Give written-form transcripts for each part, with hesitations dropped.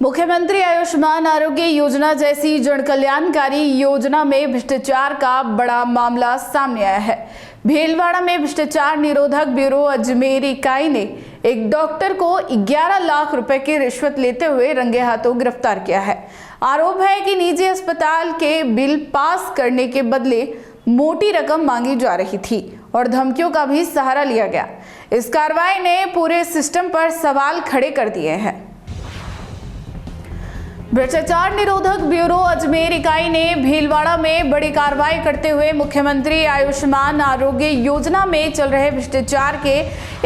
मुख्यमंत्री आयुष्मान आरोग्य योजना जैसी जन कल्याणकारी योजना में भ्रष्टाचार का बड़ा मामला सामने आया है। भीलवाड़ा में भ्रष्टाचार निरोधक ब्यूरो अजमेर इकाई ने एक डॉक्टर को 11 लाख रुपए की रिश्वत लेते हुए रंगे हाथों गिरफ्तार किया है। आरोप है कि निजी अस्पताल के बिल पास करने के बदले मोटी रकम मांगी जा रही थी और धमकियों का भी सहारा लिया गया। इस कार्रवाई ने पूरे सिस्टम पर सवाल खड़े कर दिए हैं। भ्रष्टाचार निरोधक ब्यूरो अजमेर इकाई ने भीलवाड़ा में बड़ी कार्रवाई करते हुए मुख्यमंत्री आयुष्मान आरोग्य योजना में चल रहे भ्रष्टाचार के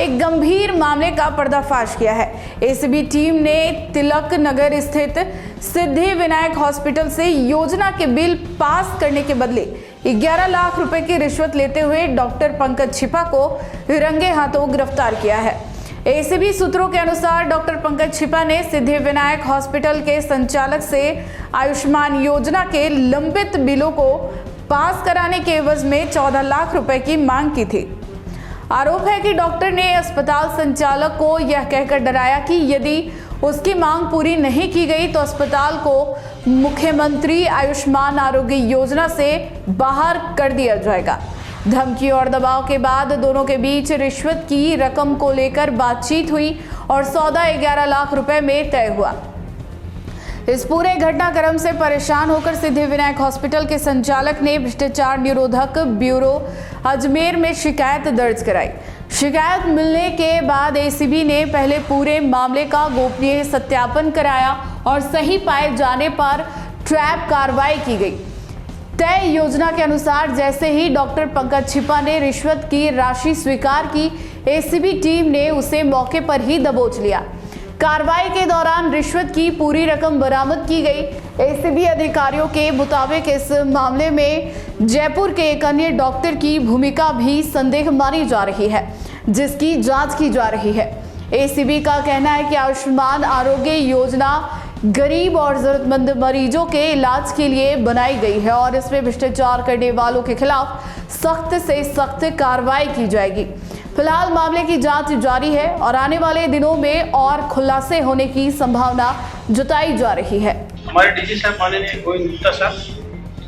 एक गंभीर मामले का पर्दाफाश किया है। एसीबी टीम ने तिलक नगर स्थित सिद्धि विनायक हॉस्पिटल से योजना के बिल पास करने के बदले 11 लाख रुपए की रिश्वत लेते हुए डॉक्टर पंकज छिपा को रंगे हाथों गिरफ्तार किया है। एसीबी सूत्रों के अनुसार डॉक्टर पंकज छिपा ने सिद्धि विनायक हॉस्पिटल के संचालक से आयुष्मान योजना के लंबित बिलों को पास कराने के एवज में 14 लाख रुपए की मांग की थी। आरोप है कि डॉक्टर ने अस्पताल संचालक को यह कहकर डराया कि यदि उसकी मांग पूरी नहीं की गई तो अस्पताल को मुख्यमंत्री आयुष्मान आरोग्य योजना से बाहर कर दिया जाएगा। धमकी और दबाव के बाद दोनों के बीच रिश्वत की रकम को लेकर बातचीत हुई और सौदा 11 लाख रुपए में तय हुआ। इस पूरे घटनाक्रम से परेशान होकर सिद्धि विनायक हॉस्पिटल के संचालक ने भ्रष्टाचार निरोधक ब्यूरो अजमेर में शिकायत दर्ज कराई। शिकायत मिलने के बाद एसीबी ने पहले पूरे मामले का गोपनीय सत्यापन कराया और सही पाए जाने पर ट्रैप कार्रवाई की गई। तय योजना के अनुसार जैसे ही डॉक्टर पंकज छिपा ने रिश्वत की राशि स्वीकार की, एसीबी टीम ने उसे मौके पर ही दबोच लिया। कार्रवाई के दौरान रिश्वत की पूरी रकम बरामद की गई। एसीबी अधिकारियों के मुताबिक इस मामले में जयपुर के एक अन्य डॉक्टर की भूमिका भी संदेह मानी जा रही है, जिसकी जांच की जा रही है। एसीबी का कहना है कि आयुष्मान आरोग्य योजना गरीब और जरूरतमंद मरीजों के इलाज के लिए बनाई गई है और इसमें भ्रष्टाचार करने वालों के खिलाफ सख्त से सख्त कार्रवाई की जाएगी। फिलहाल मामले की जांच जारी है और आने वाले दिनों में और खुलासे होने की संभावना जताई जा रही है। हमारे डीजी साहब माननीय गोविंद गुप्ता साहब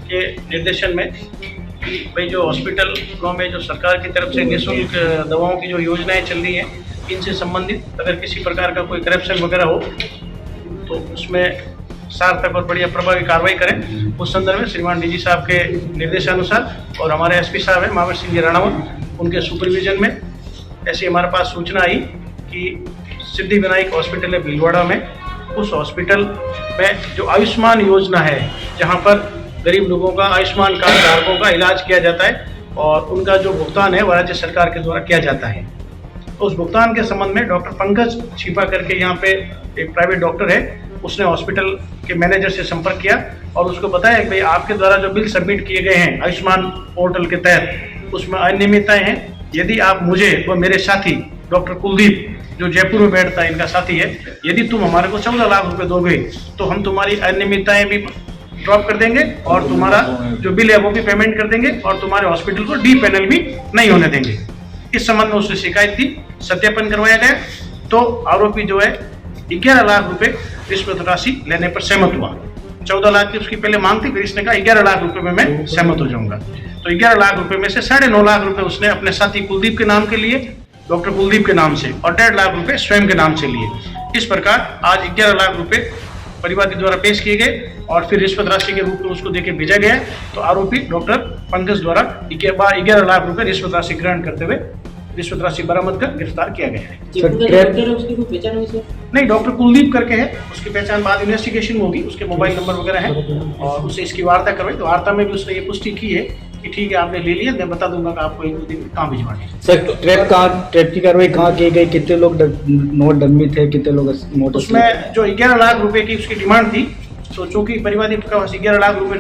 के निर्देशन में कि भाई जो हॉस्पिटल गाँव में जो सरकार की तरफ से निःशुल्क दवाओं की जो योजनाएं चल रही हैं, इनसे संबंधित अगर किसी प्रकार का कोई करप्शन वगैरह हो तो उसमें सार्थक और बढ़िया प्रभावी कार्रवाई करें। उस संदर्भ में श्रीमान डीजी साहब के निर्देशानुसार और हमारे एसपी साहब हैं महावीर सिंह जी राणावत, उनके सुपरविजन में ऐसी हमारे पास सूचना आई कि सिद्धि विनायक हॉस्पिटल है भीलवाड़ा में, उस हॉस्पिटल में जो आयुष्मान योजना है, जहां पर गरीब लोगों का आयुष्मान कार्ड धारकों का इलाज किया जाता है और उनका जो भुगतान है वह राज्य सरकार के द्वारा किया जाता है। तो उस भुगतान के संबंध में डॉक्टर पंकज छिपा करके यहाँ पे एक प्राइवेट डॉक्टर है, उसने हॉस्पिटल के मैनेजर से संपर्क किया और उसको बताया कि भाई आपके द्वारा जो बिल सबमिट किए गए हैं आयुष्मान पोर्टल के तहत, उसमें अनियमितताएं हैं। यदि आप मुझे व मेरे साथी डॉक्टर कुलदीप जो जयपुर में बैठता है, इनका साथी है, यदि तुम हमारे को 14 लाख रुपए दोगे तो हम तुम्हारी अनियमितताएं भी ड्रॉप कर देंगे और तुम्हारा जो बिल है वो भी पेमेंट कर देंगे और तुम्हारे हॉस्पिटल को डी पैनल भी नहीं होने देंगे। इस संबंध में उसने शिकायत दी, सत्यापन करवाया गया तो आरोपी जो है 11 लाख रुपए रिश्वत राशि लेने पर सहमत हुआ। 14 लाख की उसकी पहले मांग थी, फिर इसने कहा 11 लाख रुपए में मैं सहमत हो जाऊंगा। तो 11 लाख रुपए में से 9.5 लाख रुपए उसने अपने साथी कुलदीप के नाम के लिए, डॉक्टर कुलदीप के नाम से, और 1.5 लाख रुपए स्वयं के नाम से लिए। इस प्रकार आज 11 लाख रुपए परिवार के द्वारा पेश किए गए और फिर रिश्वत राशि के रूप में उसको देके भेजा गया। तो आरोपी डॉक्टर पंकज द्वारा 11 लाख रुपए रिश्वत राशि ग्रहण करते हुए रिश्वत राशि बरामद कर गिरफ्तार किया गया है। नहीं, डॉक्टर कुलदीप करके है, उसकी पहचान बाद इन्वेस्टिगेशन होगी, उसके मोबाइल नंबर वगैरह है और उससे इसकी वार्ता करवाई। तो वार्ता में भी उसने ये पुष्टि की है कि ठीक है आपने ले लिया, मैं बता दूंगा कि आपको 1-2 दिन कहाँ भिजवाने। सर ट्रैप की कार्रवाई कहाँ की गई, कितने लोग नोट डमी थे, कितने लोग नोट? उसमें जो 11 लाख रुपए की उसकी डिमांड थी, तो चूंकि परिवादी के पास 11 लाख रुपए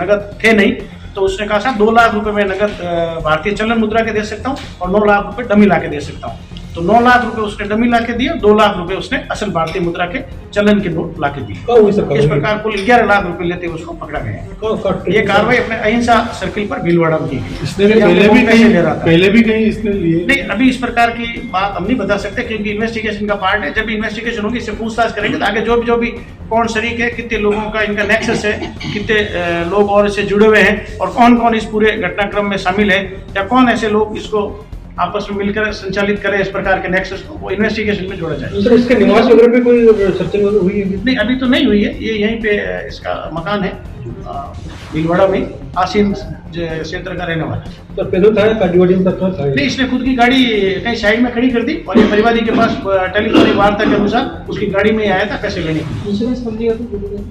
नगद थे नहीं, तो उसने कहा साहब 2 लाख रुपए में नगद भारतीय चलन मुद्रा के दे सकता हूँ और 9 लाख रुपए डमी ला के दे सकता हूँ। तो 9 लाख रुपए उसने डमी ला के दिए, 2 लाख रुपए उसने असल भारतीय मुद्रा के चलन के नोट ला के दिए। इस प्रकार कुल 11 लाख रुपए लेते हुए उसको पकड़ा गया। ये कार्रवाई अपने अहिंसा सर्किल पर भीलवाड़ा में की गई। इसने पहले भी कहीं इसने लिए नहीं, अभी इस प्रकार की बात हम नहीं बता सकते क्योंकि इन्वेस्टिगेशन का पार्ट है। जब इन्वेस्टिगेशन होगी इससे पूछताछ करेंगे तो आगे जो भी कौन शरीक है, कितने लोगों का इनका नेक्सस है, कितने लोग और इससे जुड़े हुए हैं और कौन कौन इस पूरे घटनाक्रम में शामिल है या कौन ऐसे लोग इसको आपस में मिलकर संचालित करें इस प्रकार के नेक्सस को, वो इन्वेस्टिगेशन में जोड़ा जाए। सर इसके निवास वगैरह पे कोई सर्चिंग हुई है? नहीं, अभी तो नहीं हुई है। ये यहीं पे इसका मकान है भीलवाड़ा में, आसीन क्षेत्र का रहने वाला है। तो पैदल था गाड़ी में था? नहीं, इसने खुद की गाड़ी कहीं साइड में खड़ी कर दी और ये परिवादी के पास टेलीफोनिक वार्ता के अनुसार उसकी गाड़ी में आया था पैसे लेने के लिए।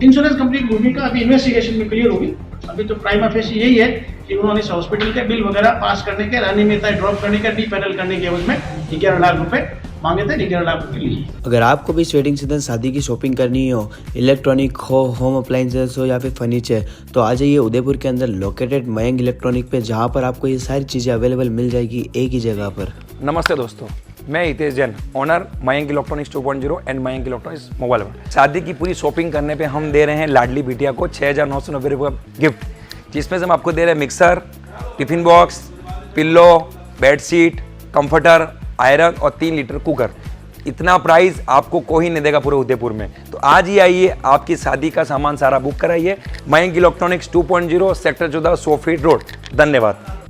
इंश्योरेंस कंपनी की भूमिका अभी इन्वेस्टिगेशन में क्लियर होगी। अभी तो प्राइमा फेसी यही है कि उन्होंने इस हॉस्पिटल के बिल वगैरह पास करने के, अनियमितता ड्रॉप करने के, डी पैनल करने के एवज में 11 लाख रुपए मांगे थे, 11 लाख रुपए लिए। अगर आपको भी इस वेडिंग सीजन शादी की शॉपिंग करनी हो, इलेक्ट्रॉनिक हो, होम अप्लाइंसेस हो या फिर फर्नीचर, तो आ जाइए उदयपुर के अंदर लोकेटेड मयंक इलेक्ट्रॉनिक पे, जहाँ पर आपको ये सारी चीज़ें अवेलेबल मिल जाएगी एक ही जगह पर। नमस्ते दोस्तों, मैं Hitesh Jain, owner Mayank electronics 2.0 and Mayank electronics mobile one. शादी की पूरी शॉपिंग करने पे हम दे रहे हैं लाडली बिटिया को 6,990 रुपये का गिफ्ट, जिसमें से हम आपको दे रहे हैं mixer, tiffin box, pillow, bedsheet, comforter, iron और 3 लीटर कुकर। इतना प्राइस आपको कोई नहीं देगा पूरे उदयपुर में। तो आज ही आइए, आपकी शादी का सामान सारा बुक कराइए। Mayank electronics 2.0 sector 14 100 feet road. धन्यवाद।